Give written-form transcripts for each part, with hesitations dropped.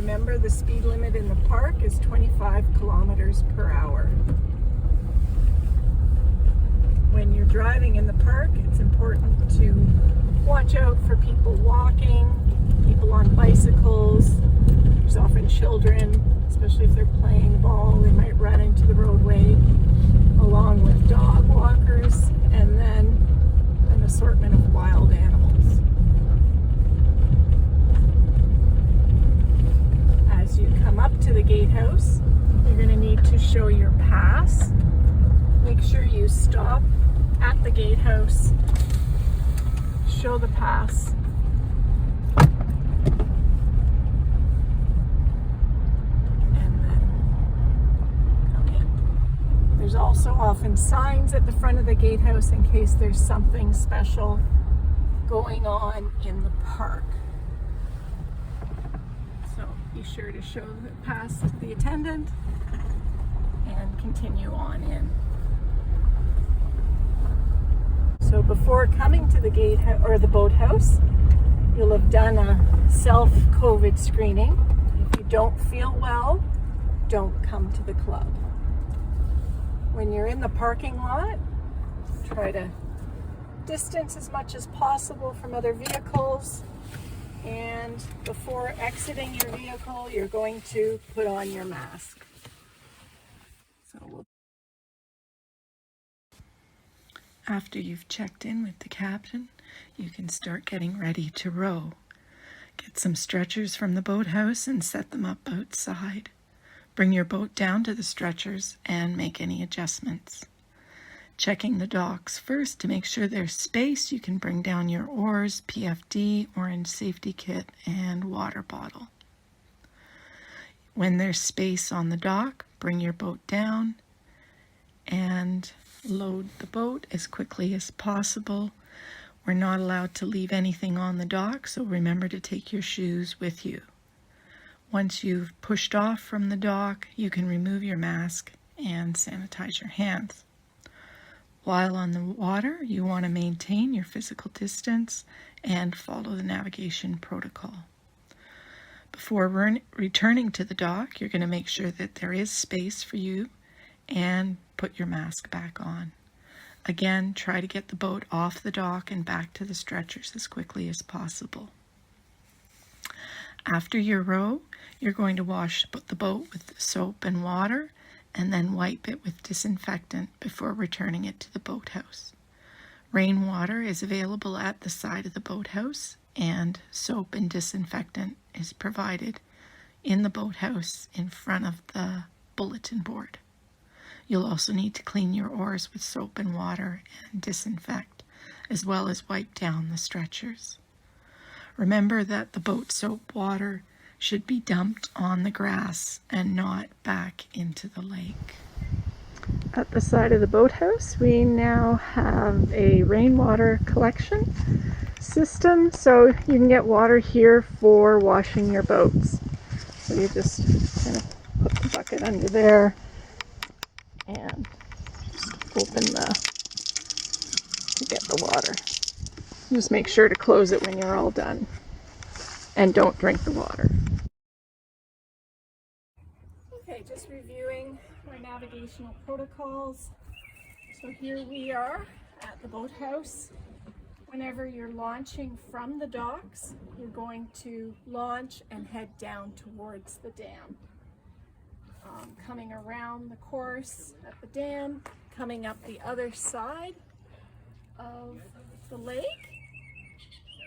remember the speed limit in the park is 25 kilometers per hour. When you're driving in the park, it's important to watch out for people walking, people on bicycles. There's often children, especially if they're playing ball, they might run into the roadway, along with dog walkers, and then an assortment of wild animals. As you come up to the gatehouse, you're going to need to show your pass. Make sure you stop at the gatehouse, show the pass, and then come in. There's also often signs at the front of the gatehouse in case there's something special going on in the park. So be sure to show the pass to the attendant and continue on in. So before coming to the gatehouse or the boathouse, you'll have done a self-COVID screening. If you don't feel well, don't come to the club. When you're in the parking lot, try to distance as much as possible from other vehicles. And before exiting your vehicle, you're going to put on your mask. After you've checked in with the captain, you can start getting ready to row. Get some stretchers from the boathouse and set them up outside. Bring your boat down to the stretchers and make any adjustments. Checking the docks first to make sure there's space, you can bring down your oars, PFD, orange safety kit, and water bottle. When there's space on the dock, bring your boat down and load the boat as quickly as possible. We're not allowed to leave anything on the dock, so remember to take your shoes with you. Once you've pushed off from the dock, you can remove your mask and sanitize your hands. While on the water, you want to maintain your physical distance and follow the navigation protocol. Before returning to the dock, you're going to make sure that there is space for you and put your mask back on. Again, try to get the boat off the dock and back to the stretchers as quickly as possible. After your row, you're going to wash the boat with soap and water and then wipe it with disinfectant before returning it to the boathouse. Rainwater is available at the side of the boathouse, and soap and disinfectant is provided in the boathouse in front of the bulletin board. You'll also need to clean your oars with soap and water and disinfect, as well as wipe down the stretchers. Remember that the boat soap water should be dumped on the grass and not back into the lake. At the side of the boathouse, we now have a rainwater collection system, so you can get water here for washing your boats. So you just kind of put the bucket under there and just open to get the water. Just make sure to close it when you're all done, and don't drink the water. Okay, just reviewing our navigational protocols. So here we are at the boathouse. Whenever you're launching from the docks, you're going to launch and head down towards the dam. Coming around the course at the dam, coming up the other side of the lake,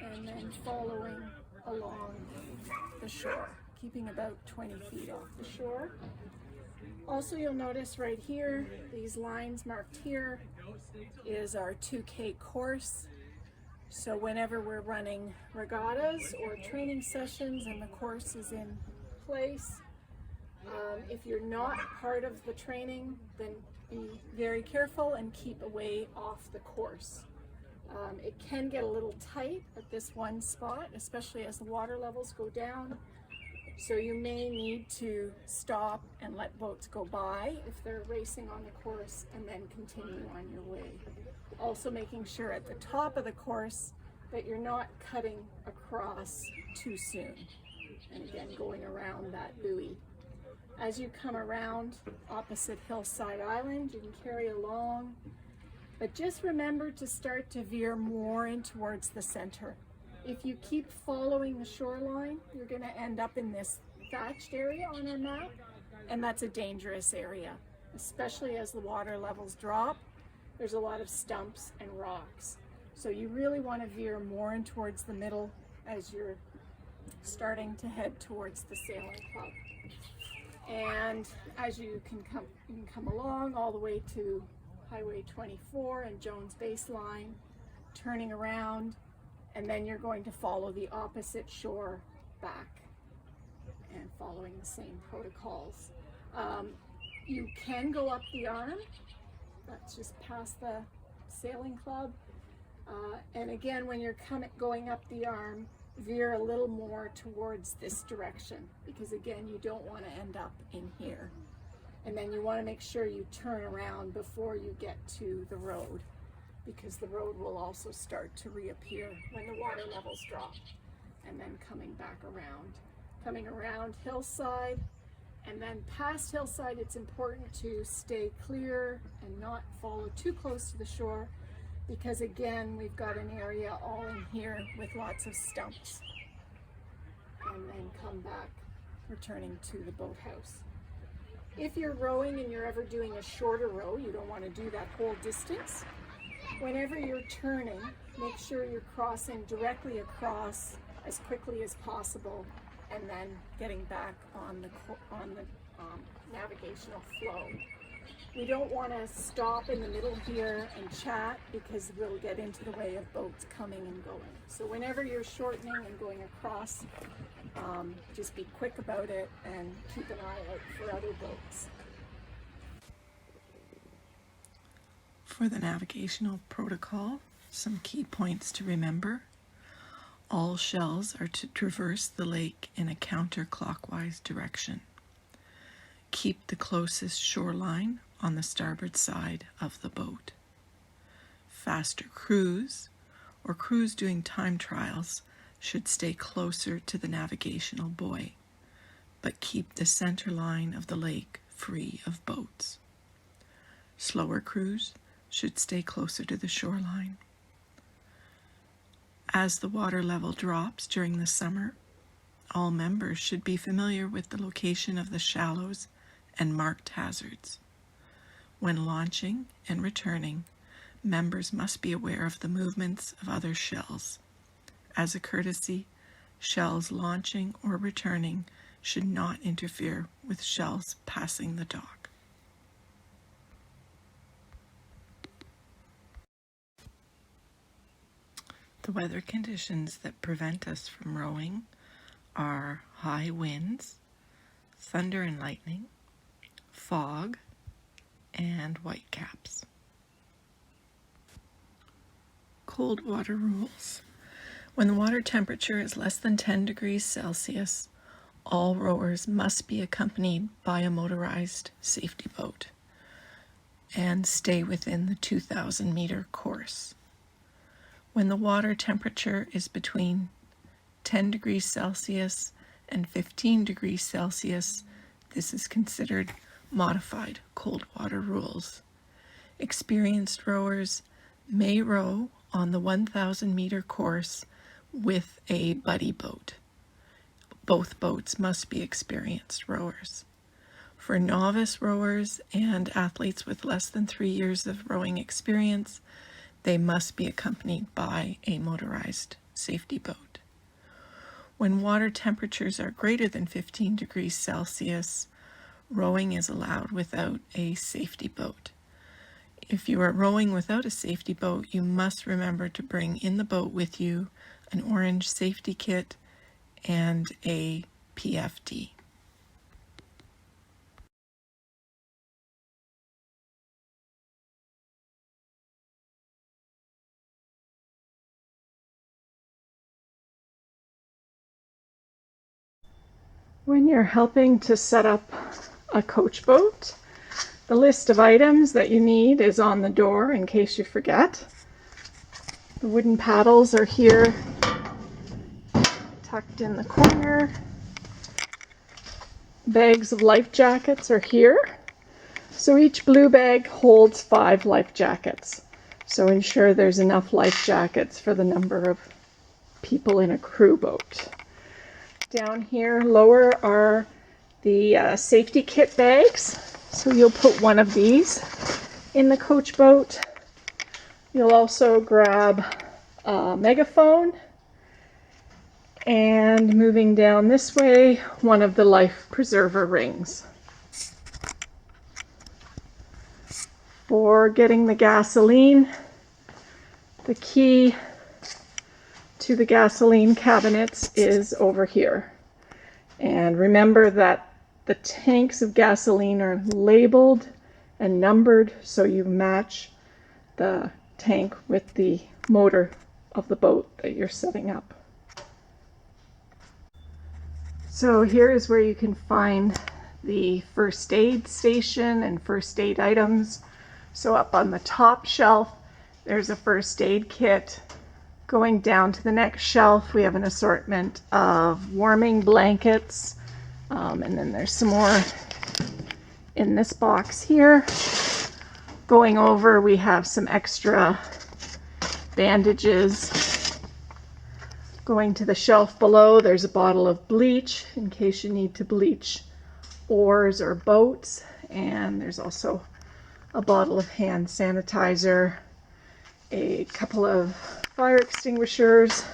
and then following along the shore, keeping about 20 feet off the shore. Also, you'll notice right here, these lines marked here is our 2K course. So whenever we're running regattas or training sessions and the course is in place, if you're not part of the training, then be very careful and keep away off the course. It can get a little tight at this one spot, especially as the water levels go down. So you may need to stop and let boats go by if they're racing on the course, and then continue on your way. Also making sure at the top of the course that you're not cutting across too soon. and again going around that buoy. As you come around opposite Hillside Island, you can carry along, but just remember to start to veer more in towards the center. If you keep following the shoreline, you're going to end up in this thatched area on our map, and that's a dangerous area, especially as the water levels drop. There's a lot of stumps and rocks. So you really want to veer more in towards the middle as you're starting to head towards the sailing club. And as you can come along all the way to Highway 24 and Jones Baseline, turning around, and then you're going to follow the opposite shore back and following the same protocols. You can go up the arm. That's just past the sailing club. And again, when you're going up the arm, veer a little more towards this direction, because again, you don't want to end up in here. And then you want to make sure you turn around before you get to the road, because the road will also start to reappear when the water levels drop. And then coming around Hillside, and then past Hillside, it's important to stay clear and not follow too close to the shore, because again, we've got an area all in here with lots of stumps. And then come back, returning to the boathouse. If you're rowing and you're ever doing a shorter row, you don't want to do that whole distance. Whenever you're turning, make sure you're crossing directly across as quickly as possible, and then getting back on the navigational flow. We don't want to stop in the middle here and chat, because we'll get into the way of boats coming and going. So whenever you're shortening and going across, just be quick about it and keep an eye out for other boats. For the navigational protocol, some key points to remember. All shells are to traverse the lake in a counterclockwise direction. Keep the closest shoreline on the starboard side of the boat. Faster crews or crews doing time trials should stay closer to the navigational buoy, but keep the center line of the lake free of boats. Slower crews should stay closer to the shoreline. As the water level drops during the summer, all members should be familiar with the location of the shallows and marked hazards. When launching and returning, members must be aware of the movements of other shells. As a courtesy, shells launching or returning should not interfere with shells passing the dock. The weather conditions that prevent us from rowing are high winds, thunder and lightning, fog, and whitecaps. Cold water rules. When the water temperature is less than 10 degrees Celsius, all rowers must be accompanied by a motorized safety boat and stay within the 2,000 meter course. When the water temperature is between 10 degrees Celsius and 15 degrees Celsius, this is considered modified cold water rules. Experienced rowers may row on the 1,000 meter course with a buddy boat. Both boats must be experienced rowers. For novice rowers and athletes with less than 3 years of rowing experience, they must be accompanied by a motorized safety boat. When water temperatures are greater than 15 degrees Celsius, rowing is allowed without a safety boat. If you are rowing without a safety boat, you must remember to bring in the boat with you an orange safety kit and a PFD. When you're helping to set up a coach boat, the list of items that you need is on the door in case you forget. The wooden paddles are here, tucked in the corner. bags of life jackets are here. So each blue bag holds 5 life jackets. So ensure there's enough life jackets for the number of people in a crew boat. Down here lower are the safety kit bags. So you'll put one of these in the coach boat. You'll also grab a megaphone, and moving down this way, one of the life preserver rings. For getting the gasoline, the key to the gasoline cabinets is over here. And remember that the tanks of gasoline are labeled and numbered, so you match the tank with the motor of the boat that you're setting up. So here is where you can find the first aid station and first aid items. So up on the top shelf, there's a first aid kit. Going down to the next shelf, we have an assortment of warming blankets. And then there's some more in this box here. Going over, we have some extra bandages. Going to the shelf below, there's a bottle of bleach in case you need to bleach oars or boats. And there's also a bottle of hand sanitizer, a couple of fire extinguishers,